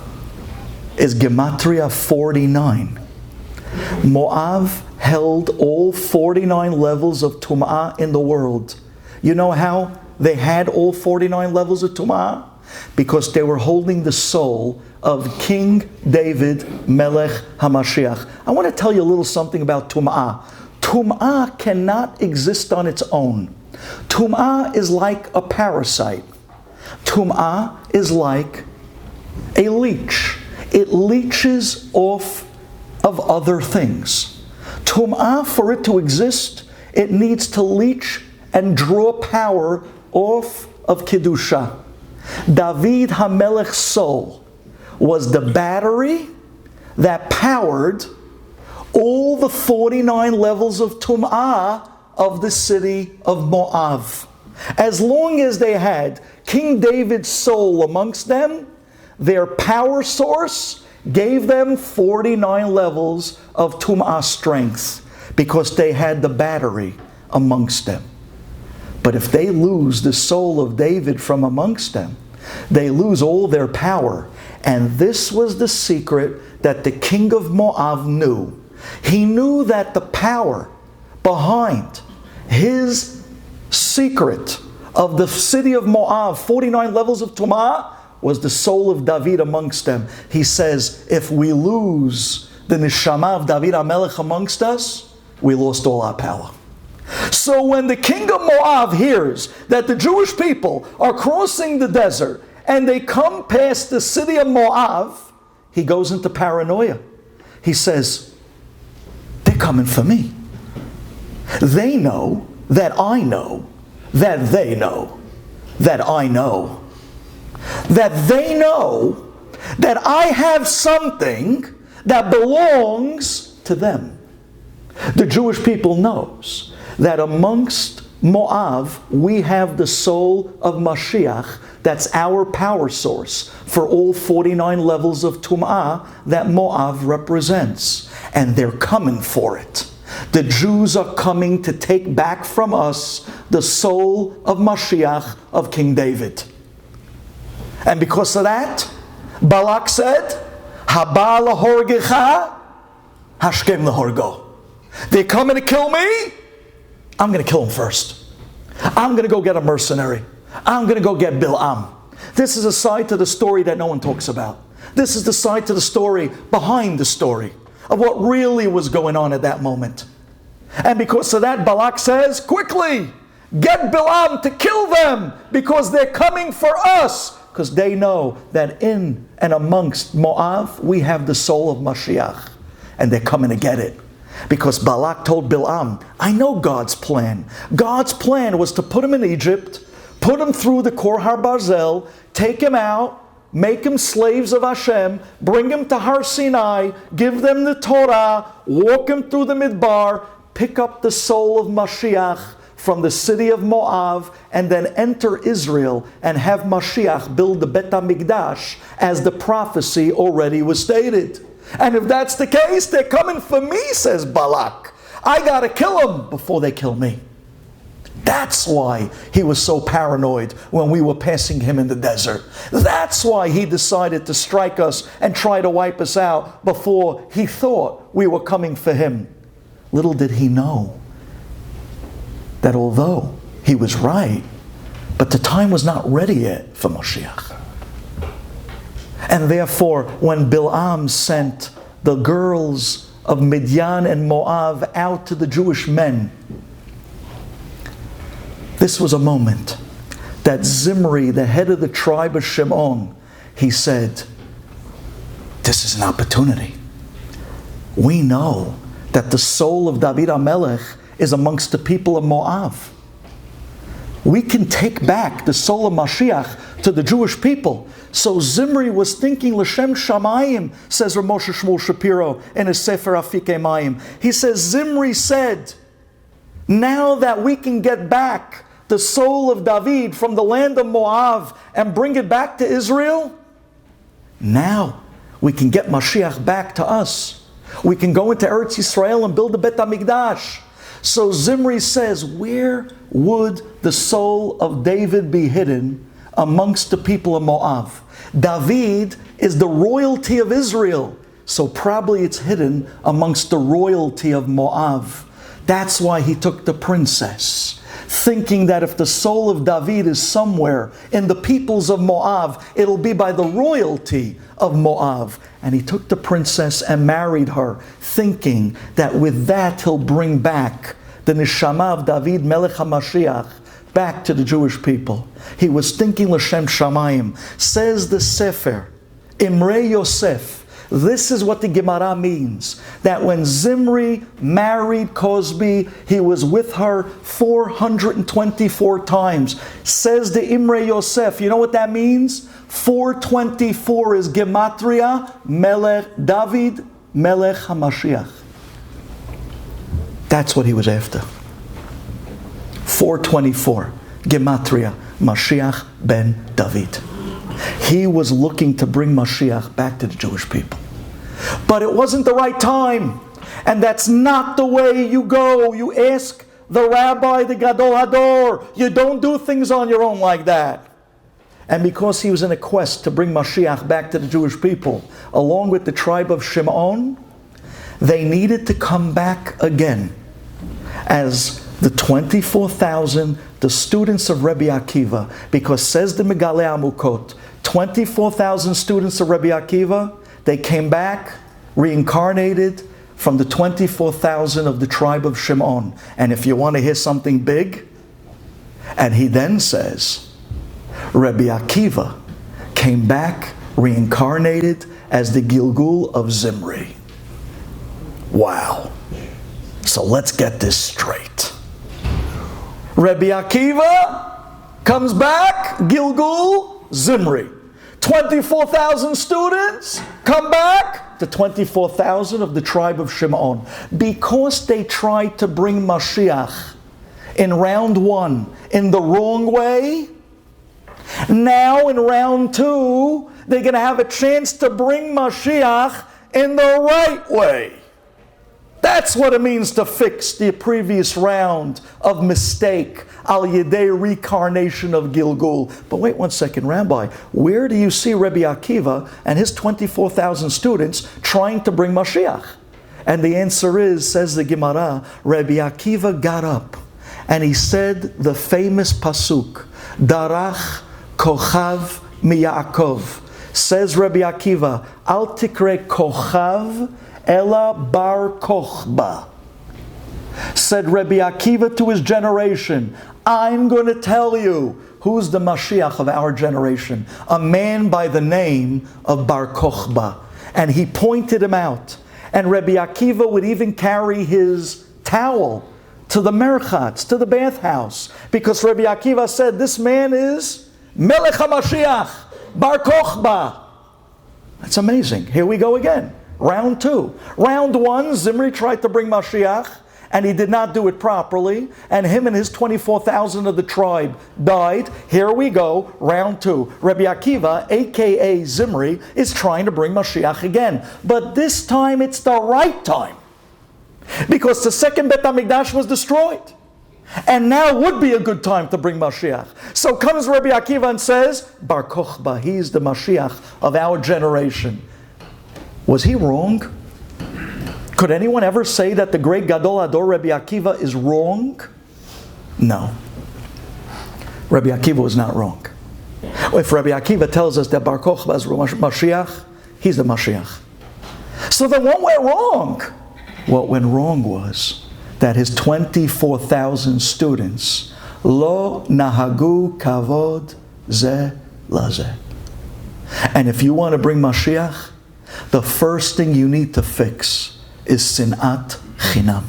is Gematria 49. Moav held all 49 levels of Tum'ah in the world. You know how they had all 49 levels of Tum'ah? Because they were holding the soul of King David, Melech HaMashiach. I want to tell you a little something about Tum'ah. Tum'ah cannot exist on its own. Tum'ah is like a parasite. Tum'ah is like a leech. It leaches off of other things. Tum'ah, for it to exist, it needs to leach and draw power off of Kedusha. David HaMelech's soul was the battery that powered all the 49 levels of Tum'ah of the city of Moav. As long as they had King David's soul amongst them, their power source gave them 49 levels of Tum'ah strength because they had the battery amongst them. But if they lose the soul of David from amongst them, they lose all their power. And this was the secret that the king of Moab knew. He knew that the power behind his secret of the city of Moab, 49 levels of Tumah, was the soul of David amongst them. He says, if we lose the neshama of David HaMelech amongst us, we lost all our power. So when the king of Moab hears that the Jewish people are crossing the desert and they come past the city of Moab, he goes into paranoia. He says, they're coming for me. They know that I know that they know that I know that they know that I have something that belongs to them. The Jewish people knows that amongst Moab we have the soul of Mashiach. That's our power source for all 49 levels of Tum'ah that Moab represents. And they're coming for it. The Jews are coming to take back from us the soul of Mashiach of King David. And because of that, Balak said, Haba lahorgecha, hashkem lahorgo. They're coming to kill me, I'm going to kill them first. I'm going to go get a mercenary. I'm going to go get Bil'am. This is a side to the story that no one talks about. This is the side to the story behind the story of what really was going on at that moment. And because of that, Balak says, quickly, get Bil'am to kill them because they're coming for us. Because they know that in and amongst Moab, we have the soul of Mashiach. And they're coming to get it. Because Balak told Bil'am, I know God's plan. God's plan was to put him in Egypt, put him through the Kor Har Barzel, take him out, make him slaves of Hashem, bring him to Har Sinai, give them the Torah, walk him through the Midbar, pick up the soul of Mashiach from the city of Moab, and then enter Israel and have Mashiach build the Bet HaMikdash as the prophecy already was stated. And if that's the case, they're coming for me, says Balak. I gotta kill them before they kill me. That's why he was so paranoid when we were passing him in the desert. That's why he decided to strike us and try to wipe us out before he thought we were coming for him. Little did he know that although he was right, but the time was not ready yet for Moshiach. And therefore, when Bil'am sent the girls of Midian and Moab out to the Jewish men, this was a moment that Zimri, the head of the tribe of Shimon, he said, this is an opportunity. We know that the soul of David HaMelech is amongst the people of Moab. We can take back the soul of Mashiach to the Jewish people. So Zimri was thinking, L'Shem Shamayim, says Rav Moshe Shmuel Shapiro in his Sefer Afikei Mayim. He says, Zimri said, now that we can get back the soul of David from the land of Moab and bring it back to Israel, now we can get Mashiach back to us. We can go into Eretz Yisrael and build the Bet HaMikdash. So Zimri says, where would the soul of David be hidden amongst the people of Moab? David is the royalty of Israel, so probably it's hidden amongst the royalty of Moab. That's why he took the princess, thinking that if the soul of David is somewhere in the peoples of Moab, it'll be by the royalty of Moab. And he took the princess and married her, thinking that with that he'll bring back the neshama of David Melech HaMashiach back to the Jewish people. He was thinking L'Shem Shamayim. Says the Sefer, Imrei Yosef, this is what the Gemara means, that when Zimri married Cosby, he was with her 424 times. Says the Imrei Yosef, you know what that means? 424 is Gematria, Melech, David, Melech HaMashiach. That's what he was after. 424, Gematria, Mashiach ben David. He was looking to bring Mashiach back to the Jewish people. But it wasn't the right time. And that's not the way you go. You ask the rabbi, the Gadol Hador. You don't do things on your own like that. And because he was in a quest to bring Mashiach back to the Jewish people, along with the tribe of Shimon, They needed to come back again as the 24,000, the students of Rabbi Akiva, because says the Megalei Amukot, 24,000 students of Rabbi Akiva, they came back, reincarnated from the 24,000 of the tribe of Shimon. And if you want to hear something big, and he then says, Rabbi Akiva came back, reincarnated as the Gilgul of Zimri. Wow. So let's get this straight. Rabbi Akiva comes back, Gilgul, Zimri. 24,000 students come back, the 24,000 of the tribe of Shimon. Because they tried to bring Mashiach in round one in the wrong way, now in round two, they're going to have a chance to bring Mashiach in the right way. That's what it means to fix the previous round of mistake, al yedei reincarnation of Gilgul. But wait one second, Rabbi, where do you see Rabbi Akiva and his 24,000 students trying to bring Mashiach? And the answer is, says the Gemara, Rabbi Akiva got up and he said the famous pasuk, Darach Kochav miYaakov. Says Rabbi Akiva, Al tikre Kochav Ela bar kochba. Said Rabbi Akiva to his generation, I'm going to tell you who's the Mashiach of our generation. A man by the name of Bar Kochba. And he pointed him out. And Rabbi Akiva would even carry his towel to the merchatz, to the bathhouse. Because Rabbi Akiva said, this man is Melech HaMashiach, Bar Kochba. That's amazing. Here we go again. Round two. Round one, Zimri tried to bring Mashiach, and he did not do it properly, and him and his 24,000 of the tribe died. Here we go, round two. Rabbi Akiva, aka Zimri, is trying to bring Mashiach again. But this time it's the right time, because the second Bet HaMikdash was destroyed. And now would be a good time to bring Mashiach. So comes Rabbi Akiva and says, Bar Kochba, he's the Mashiach of our generation. Was he wrong? Could anyone ever say that the great Gadol Ador Rabbi Akiva is wrong? No. Rabbi Akiva was not wrong. If Rabbi Akiva tells us that Bar Kochba is Mashiach, he's the Mashiach. So then what went wrong? What went wrong was that his 24,000 students lo nahagu kavod ze laze. And if you want to bring Mashiach, the first thing you need to fix is sinat chinam.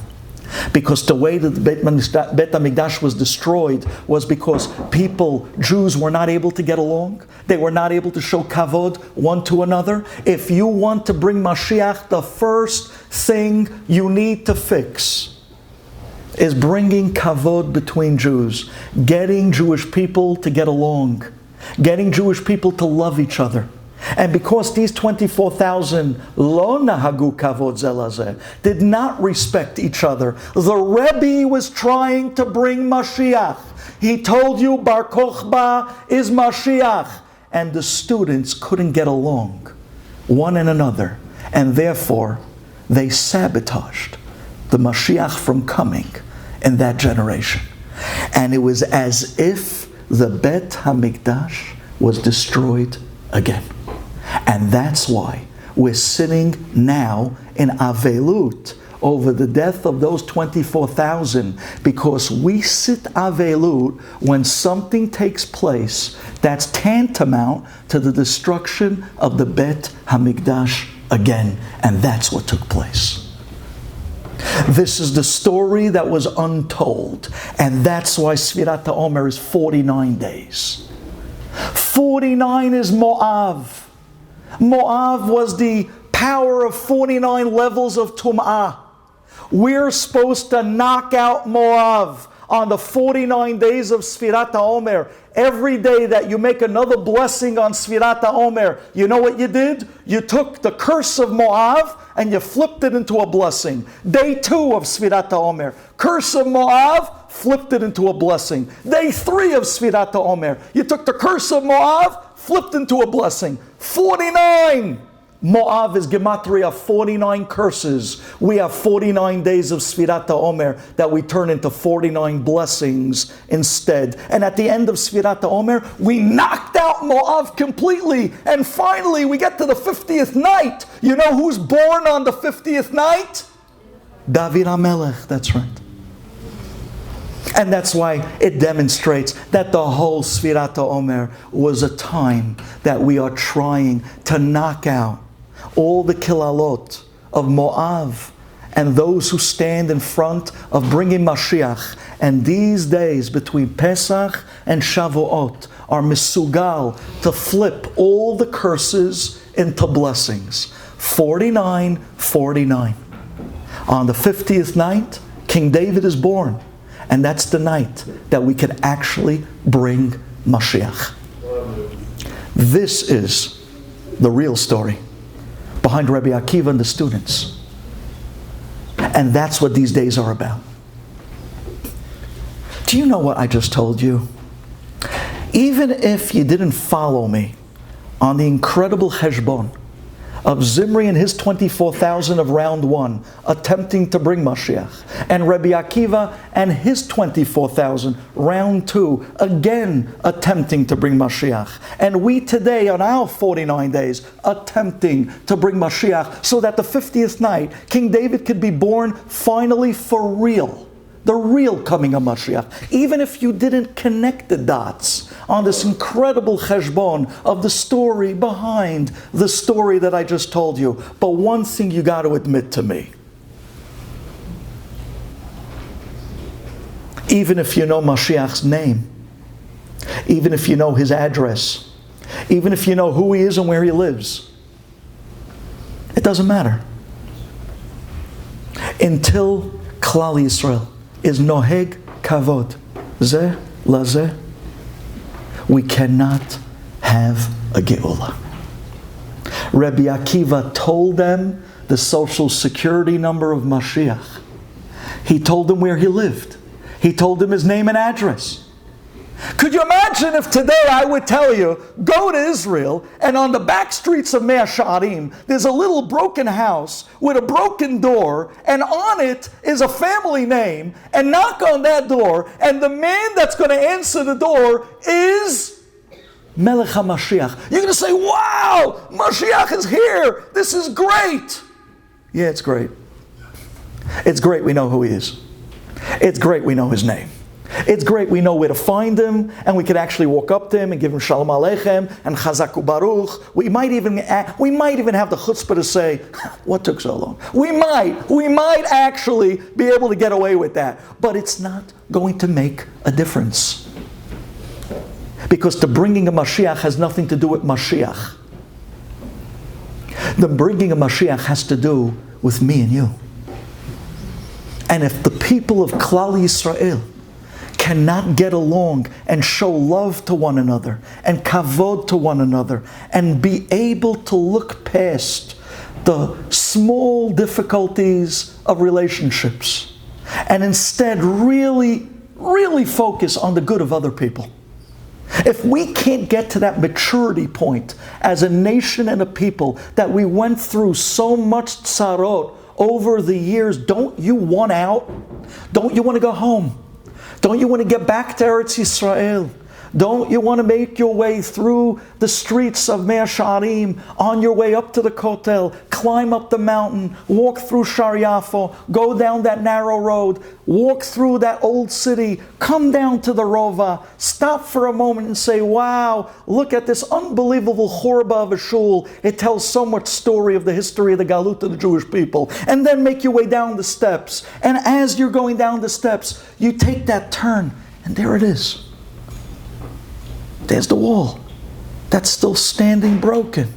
Because the way that the Bet HaMikdash was destroyed was because people, Jews, were not able to get along. They were not able to show kavod one to another. If you want to bring Mashiach, the first thing you need to fix is bringing kavod between Jews, getting Jewish people to get along, getting Jewish people to love each other. And because these 24,000 lo nahagu kavod zelazeh did not respect each other, the Rebbe was trying to bring Mashiach. He told you Bar Kochba is Mashiach. And the students couldn't get along, one and another. And therefore, they sabotaged the Mashiach from coming in that generation. And it was as if the Bet HaMikdash was destroyed again. And that's why we're sitting now in Avelut over the death of those 24,000, because we sit Avelut when something takes place that's tantamount to the destruction of the Bet HaMikdash again. And that's what took place. This is the story that was untold. And that's why Sefirat Haomer is 49 days. 49 is Moav. Moav was the power of 49 levels of Tum'ah. We're supposed to knock out Moav on the 49 days of Sefirat Haomer. Every day that you make another blessing on Sefirat Haomer, you know what you did? You took the curse of Moav and you flipped it into a blessing. Day 2 of Sefirat Haomer, curse of Moav, flipped it into a blessing. Day 3 of Sefirat Haomer, you took the curse of Moav, flipped into a blessing. 49 Moav is gematria 49 curses. We have 49 days of Sefirat Haomer that we turn into 49 blessings instead. And at the end of Sefirat Haomer, we knocked out Moav completely. And finally, we get to the 50th night. You know who's born on the 50th night? David HaMelech, that's right. And that's why it demonstrates that the whole Sefirat Haomer was a time that we are trying to knock out all the kilalot of Moav and those who stand in front of bringing Mashiach. And these days between Pesach and Shavuot are misugal to flip all the curses into blessings. 49, 49. On the 50th night, King David is born. And that's the night that we can actually bring Mashiach. This is the real story behind Rabbi Akiva and the students. And that's what these days are about. Do you know what I just told you? Even if you didn't follow me on the incredible cheshbon of Zimri and his 24,000 of round one attempting to bring Mashiach, and Rabbi Akiva and his 24,000 round two again attempting to bring Mashiach, and we today on our 49 days attempting to bring Mashiach, so that the 50th night King David could be born finally for real, the real coming of Mashiach. Even if you didn't connect the dots on this incredible cheshbon of the story behind the story that I just told you. But one thing you got to admit to me. Even if you know Mashiach's name, even if you know his address, even if you know who he is and where he lives, it doesn't matter. Until Klal Yisrael is noheg kavod, zeh lazeh, we cannot have a geula. Rabbi Akiva told them the social security number of Mashiach. He told them where he lived. He told them his name and address. Could you imagine if today I would tell you, go to Israel, and on the back streets of Mea Sha'arim, there's a little broken house with a broken door, and on it is a family name, and knock on that door, and the man that's going to answer the door is Melech HaMashiach. You're going to say, wow, Mashiach is here. This is great. Yeah, it's great. It's great we know who he is. It's great we know his name. It's great we know where to find him, and we could actually walk up to him and give him Shalom Aleichem and Chazak Baruch. We might even have the chutzpah to say, what took so long? We might actually be able to get away with that. But it's not going to make a difference. Because the bringing of Mashiach has nothing to do with Mashiach. The bringing of Mashiach has to do with me and you. And if the people of Klal Yisrael cannot get along and show love to one another and kavod to one another and be able to look past the small difficulties of relationships and instead really focus on the good of other people. If we can't get to that maturity point as a nation and a people that we went through so much tzarot over the years, don't you want out? Don't you want to go home? Don't you want to get back to Eretz Yisrael? Don't you want to make your way through the streets of Mea Sha'arim, on your way up to the Kotel, climb up the mountain, walk through Shar Yafo, go down that narrow road, walk through that old city, come down to the Rova, stop for a moment and say, wow, look at this unbelievable chorba of a shul. It tells so much story of the history of the Galut of the Jewish people. And then make your way down the steps. And as you're going down the steps, you take that turn, and there it is. There's the wall that's still standing broken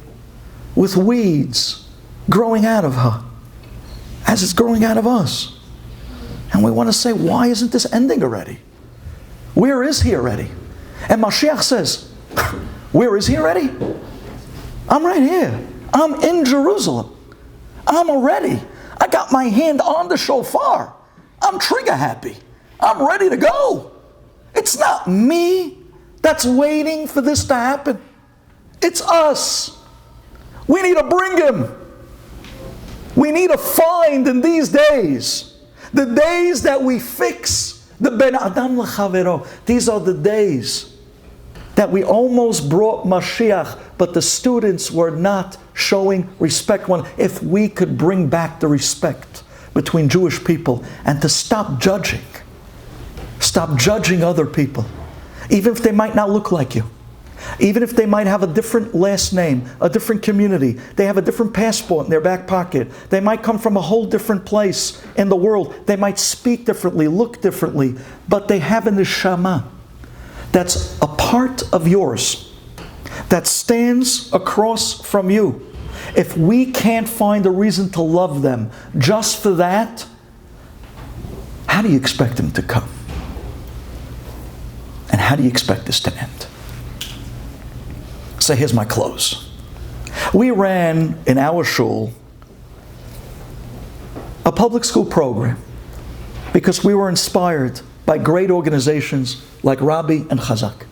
with weeds growing out of her as it's growing out of us. And we want to say, why isn't this ending already? Where is he already? And Mashiach says, where is he already? I'm right here. I'm in Jerusalem. I'm already. I got my hand on the shofar. I'm trigger happy. I'm ready to go. It's not me that's waiting for this to happen. It's us. We need to bring him. We need to find in these days, the days that we fix the Ben Adam L'Chavero. These are the days that we almost brought Mashiach, but the students were not showing respect. If we could bring back the respect between Jewish people and to stop judging other people, even if they might not look like you. Even if they might have a different last name, a different community, they have a different passport in their back pocket, they might come from a whole different place in the world, they might speak differently, look differently, but they have a neshama that's a part of yours, that stands across from you. If we can't find a reason to love them just for that, how do you expect them to come? And how do you expect this to end? So here's my close. We ran in our shul a public school program because we were inspired by great organizations like Rabbi and Chazak.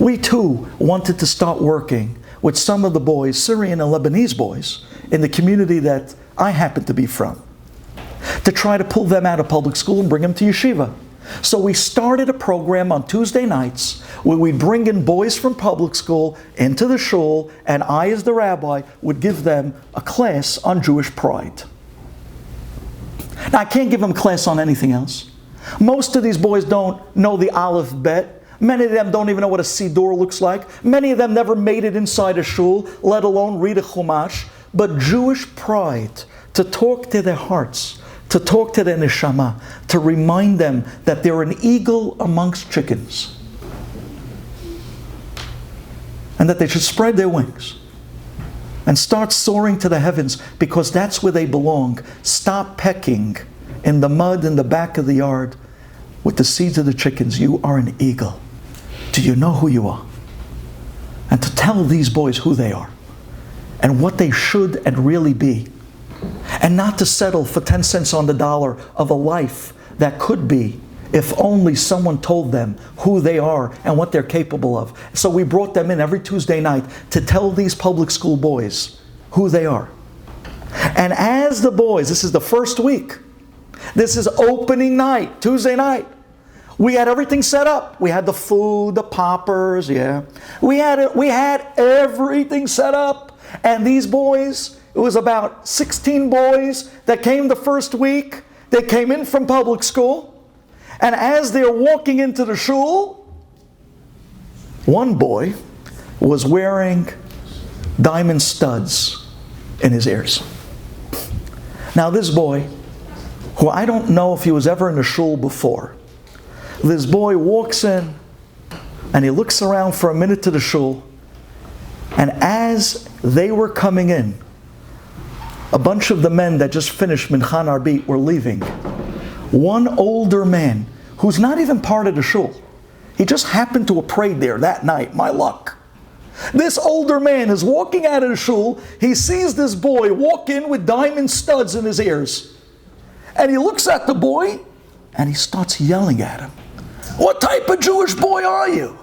We too wanted to start working with some of the boys, Syrian and Lebanese boys, in the community that I happen to be from, to try to pull them out of public school and bring them to yeshiva. So we started a program on Tuesday nights where we'd bring in boys from public school into the shul, and I, as the rabbi, would give them a class on Jewish pride. Now, I can't give them a class on anything else. Most of these boys don't know the Aleph Bet. Many of them don't even know what a Siddur looks like. Many of them never made it inside a shul, let alone read a Chumash. But Jewish pride, to talk to their hearts, to talk to their neshama, to remind them that they're an eagle amongst chickens, and that they should spread their wings and start soaring to the heavens because that's where they belong. Stop pecking in the mud in the back of the yard with the seeds of the chickens. You are an eagle. Do you know who you are? And to tell these boys who they are and what they should and really be. And not to settle for 10 cents on the dollar of a life that could be if only someone told them who they are and what they're capable of. So we brought them in every Tuesday night to tell these public school boys who they are. And as the boys, this is the first week, this is opening night, Tuesday night, we had everything set up. We had the food, the poppers, yeah. We had everything set up. And these boys, it was about 16 boys that came the first week. They came in from public school. And as they're walking into the shul, one boy was wearing diamond studs in his ears. Now this boy, who I don't know if he was ever in a shul before, this boy walks in and he looks around for a minute to the shul, and as they were coming in, a bunch of the men that just finished Minchan Arbit were leaving. One older man, who's not even part of the shul, he just happened to have prayed there that night, my luck. This older man is walking out of the shul, he sees this boy walk in with diamond studs in his ears. And he looks at the boy, and he starts yelling at him. What type of Jewish boy are you?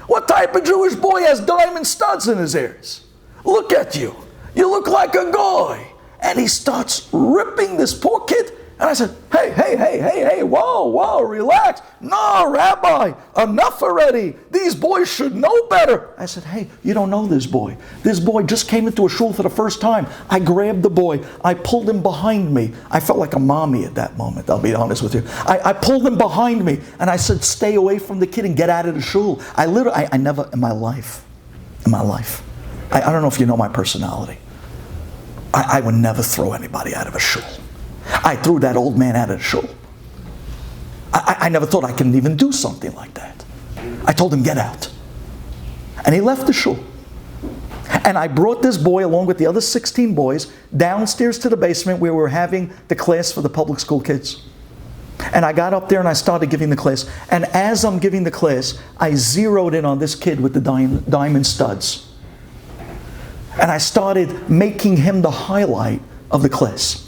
What type of Jewish boy has diamond studs in his ears? Look at you. You look like a goy. And he starts ripping this poor kid. And I said, hey, whoa, relax. No, Rabbi, enough already. These boys should know better. I said, hey, you don't know this boy. This boy just came into a shul for the first time. I grabbed the boy. I pulled him behind me. I felt like a mommy at that moment, I'll be honest with you. I pulled him behind me and I said, stay away from the kid and get out of the shul. I never in my life, I don't know if you know my personality. I would never throw anybody out of a shul. I threw that old man out of the shul. I never thought I could even do something like that. I told him, get out. And he left the shul. And I brought this boy along with the other 16 boys downstairs to the basement where we were having the class for the public school kids. And I got up there and I started giving the class. And as I'm giving the class, I zeroed in on this kid with the diamond studs. And I started making him the highlight of the class.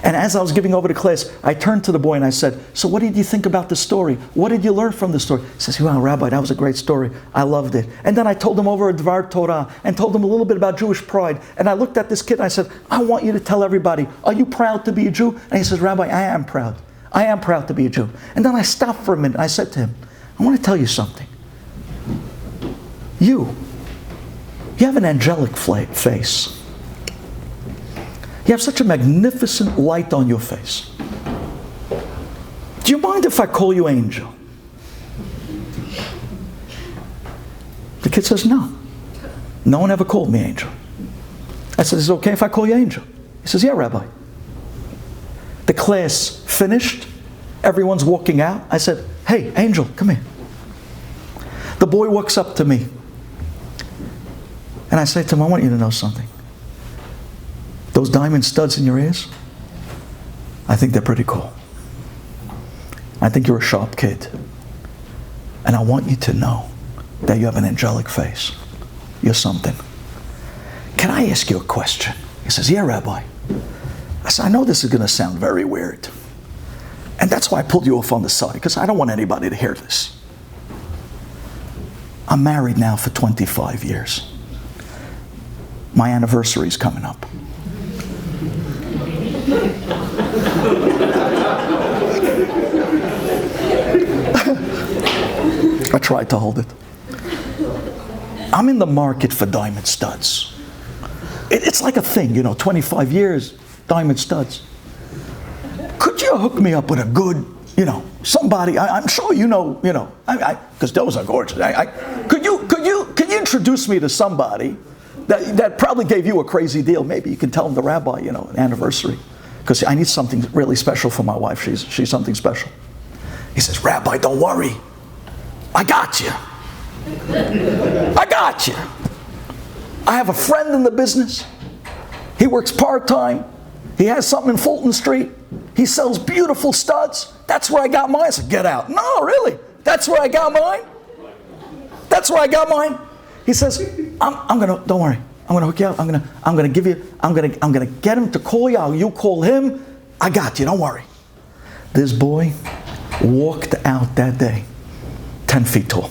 And as I was giving over to class, I turned to the boy and I said, so what did you think about the story? What did you learn from the story? He says, wow, Rabbi, that was a great story. I loved it. And then I told him over a Dvar Torah and told him a little bit about Jewish pride. And I looked at this kid and I said, I want you to tell everybody, are you proud to be a Jew? And he says, Rabbi, I am proud. I am proud to be a Jew. And then I stopped for a minute and I said to him, I want to tell you something. You have an angelic face. You have such a magnificent light on your face. Do you mind if I call you Angel? The kid says, no. No one ever called me Angel. I said, is it okay if I call you Angel? He says, yeah, Rabbi. The class finished. Everyone's walking out. I said, hey, Angel, come here. The boy walks up to me. And I say to him, I want you to know something. Those diamond studs in your ears, I think they're pretty cool. I think you're a sharp kid. And I want you to know that you have an angelic face. You're something. Can I ask you a question? He says, yeah, Rabbi. I said, I know this is going to sound very weird. And that's why I pulled you off on the side, because I don't want anybody to hear this. I'm married now for 25 years. My anniversary is coming up. I tried to hold it. I'm in the market for diamond studs. It's like a thing, 25 years, diamond studs. Could you hook me up with a good, somebody? I'm sure because those are gorgeous. Could you introduce me to somebody that probably gave you a crazy deal? Maybe you can tell him the rabbi, an anniversary. Because I need something really special for my wife. She's something special. He says, Rabbi, don't worry. I got you. I got you. I have a friend in the business. He works part-time. He has something in Fulton Street. He sells beautiful studs. That's where I got mine. I said, get out. No, really? That's where I got mine? That's where I got mine? He says, don't worry. I'm gonna hook you up. I'm gonna get him to call you. You call him. I got you. Don't worry. This boy walked out that day 10 feet tall.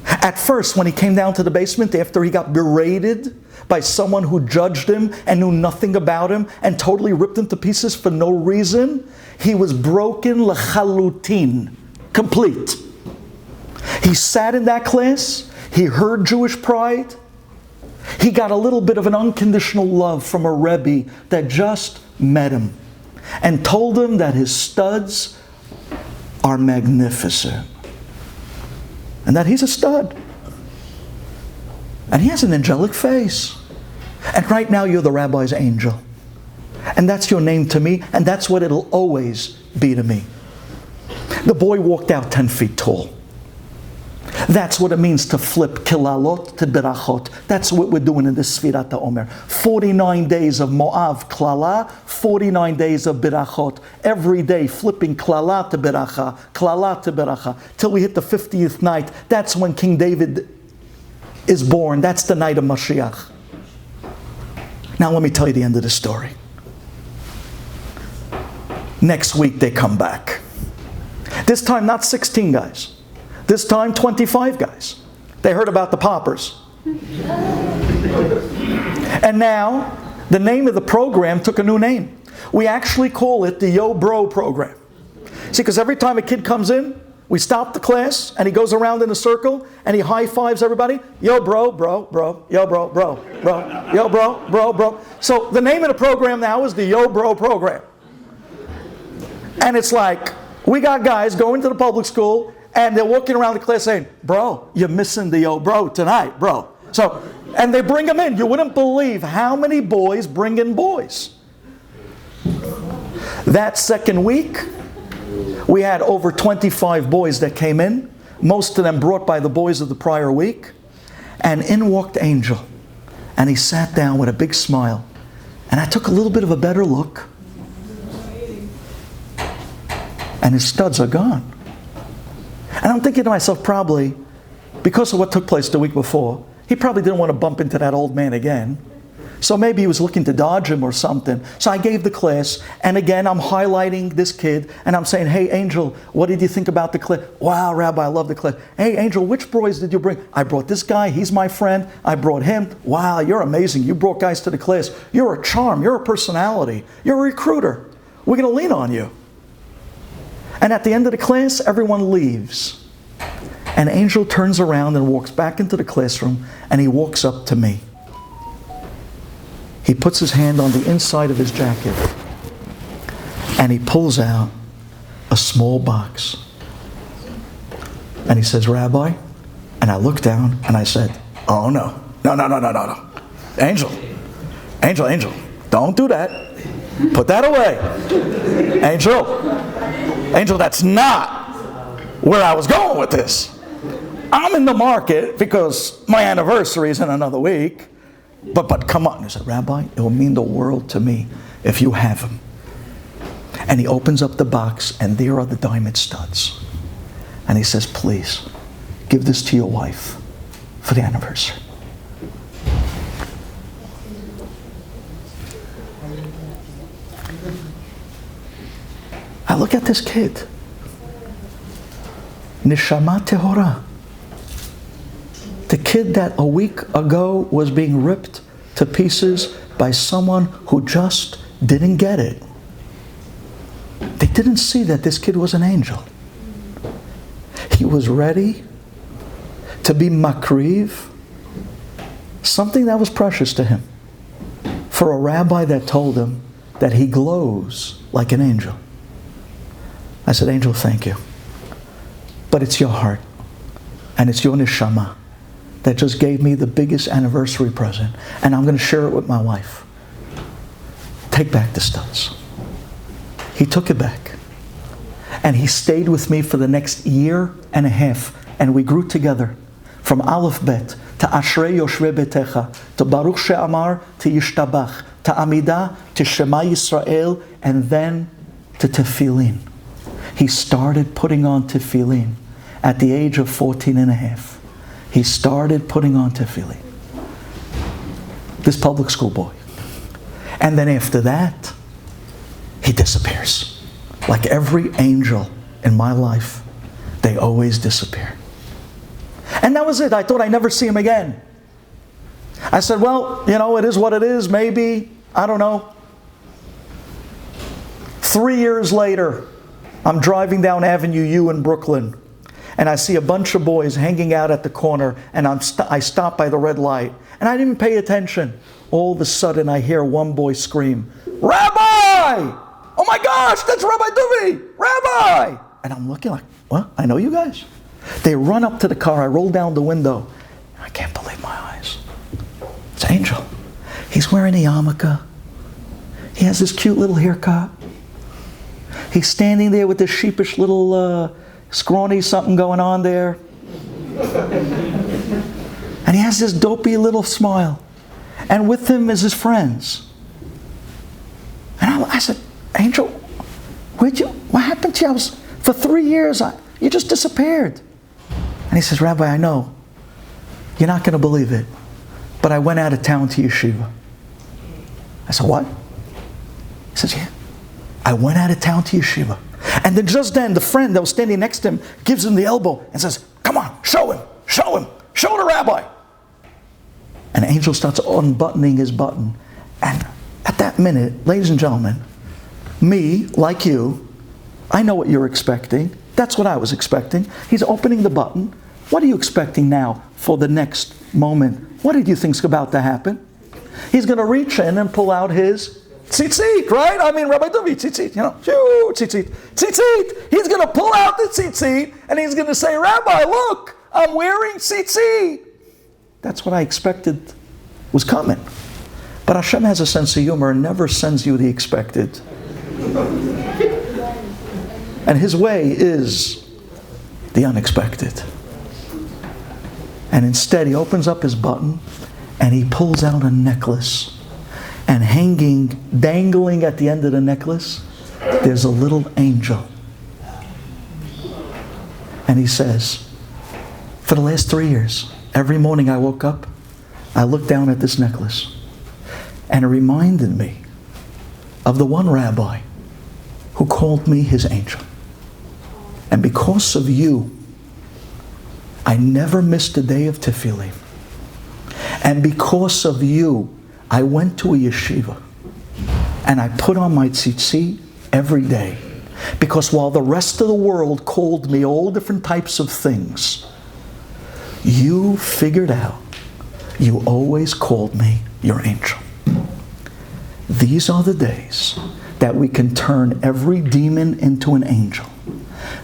At first, when he came down to the basement after he got berated by someone who judged him and knew nothing about him and totally ripped him to pieces for no reason, he was broken lechalutin, complete. He sat in that class. He heard Jewish pride. He got a little bit of an unconditional love from a Rebbe that just met him and told him that his studs are magnificent and that he's a stud. And he has an angelic face. And right now you're the rabbi's angel. And that's your name to me, and that's what it'll always be to me. The boy walked out 10 feet tall. That's what it means to flip kilalot to berachot. That's what we're doing in this Sefirat Haomer. 49 days of Moav klala, 49 days of berachot. Every day flipping klala to beracha, till we hit the 50th night. That's when King David is born. That's the night of Mashiach. Now let me tell you the end of the story. Next week they come back. This time not 16 guys. This time 25 guys. They heard about the poppers. And now the name of the program took a new name. We actually call it the Yo Bro program. See, because every time a kid comes in, we stop the class and he goes around in a circle and he high fives everybody. Yo bro, bro, bro, yo bro, bro, bro, yo bro, bro, bro. So the name of the program now is the Yo Bro program. And it's like, we got guys going to the public school and they're walking around the class saying, bro, you're missing the Yo Bro tonight, bro. So, and they bring them in. You wouldn't believe how many boys bring in boys. That second week, we had over 25 boys that came in, most of them brought by the boys of the prior week. And in walked Angel. And he sat down with a big smile. And I took a little bit of a better look. And his studs are gone. And I'm thinking to myself, probably, because of what took place the week before, he probably didn't want to bump into that old man again. So maybe he was looking to dodge him or something. So I gave the class, and again, I'm highlighting this kid, and I'm saying, hey, Angel, what did you think about the class? Wow, Rabbi, I love the class. Hey, Angel, which boys did you bring? I brought this guy, he's my friend. I brought him. Wow, you're amazing. You brought guys to the class. You're a charm. You're a personality. You're a recruiter. We're going to lean on you. And at the end of the class, everyone leaves. And Angel turns around and walks back into the classroom, and he walks up to me. He puts his hand on the inside of his jacket and he pulls out a small box. And he says, Rabbi, and I looked down and I said, oh no. Angel, don't do that. Put that away. Angel, that's not where I was going with this. I'm in the market because my anniversary is in another week. But come on. He said, Rabbi, it will mean the world to me if you have him. And he opens up the box, and there are the diamond studs. And he says, please, give this to your wife for the anniversary. I look at this kid. Neshama Tehora. The kid that a week ago was being ripped to pieces by someone who just didn't get it. They didn't see that this kid was an angel. He was ready to be makriv, something that was precious to him, for a rabbi that told him that he glows like an angel. I said, Angel, thank you. But it's your heart, and it's your neshama that just gave me the biggest anniversary present, and I'm going to share it with my wife. Take back the studs. He took it back. And he stayed with me for the next year and a half, and we grew together from Aleph Bet to Ashrei Yoshvei Betecha to Baruch She'amar to Yishtabach to Amidah to Shema Yisrael, and then to Tefillin. He started putting on Tefillin at the age of 14 and a half. He started putting on tefillin. This public school boy. And then after that, he disappears. Like every angel in my life, they always disappear. And that was it. I thought I'd never see him again. I said, well, it is what it is. Maybe, I don't know. 3 years later, I'm driving down Avenue U in Brooklyn. And I see a bunch of boys hanging out at the corner, and I stop by the red light. And I didn't pay attention. All of a sudden, I hear one boy scream, Rabbi! Oh my gosh, that's Rabbi Duvi! Rabbi! And I'm looking like, what? I know you guys. They run up to the car. I roll down the window. I can't believe my eyes. It's Angel. He's wearing a yarmulke. He has this cute little haircut. He's standing there with this sheepish little scrawny something going on there. And he has this dopey little smile. And with him is his friends. And I said, Angel, what happened to you? For 3 years, you just disappeared. And he says, Rabbi, I know. You're not going to believe it. But I went out of town to yeshiva. I said, what? He says, yeah. I went out of town to yeshiva. And then just then, the friend that was standing next to him gives him the elbow and says, come on, show him, show the rabbi. And Angel starts unbuttoning his button. And at that minute, ladies and gentlemen, me, like you, I know what you're expecting. That's what I was expecting. He's opening the button. What are you expecting now for the next moment? What did you think's about to happen? He's going to reach in and pull out his tzitzit, right? I mean, Rabbi Duvi, tzitzit, tzitzit. He's going to pull out the tzitzit and he's going to say, Rabbi, look, I'm wearing tzitzit. That's what I expected was coming. But Hashem has a sense of humor and never sends you the expected. And His way is the unexpected. And instead, He opens up His button and He pulls out a necklace. And dangling at the end of the necklace, there's a little angel. And He says, for the last 3 years, every morning I woke up, I looked down at this necklace. And it reminded me of the one rabbi who called me his angel. And because of you, I never missed a day of tefillin. And because of you, I went to a yeshiva and I put on my tzitzit every day. Because while the rest of the world called me all different types of things, you figured out, you always called me your angel. These are the days that we can turn every demon into an angel.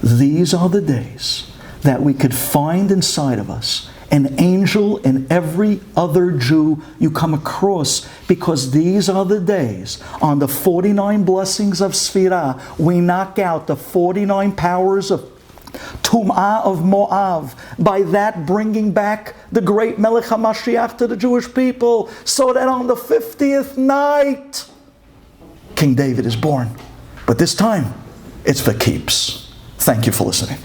These are the days that we could find inside of us an angel in every other Jew you come across, because these are the days, on the 49 blessings of Sefirah, we knock out the 49 powers of Tum'ah of Moav, by that bringing back the great Melech HaMashiach to the Jewish people, so that on the 50th night, King David is born. But this time, it's for keeps. Thank you for listening.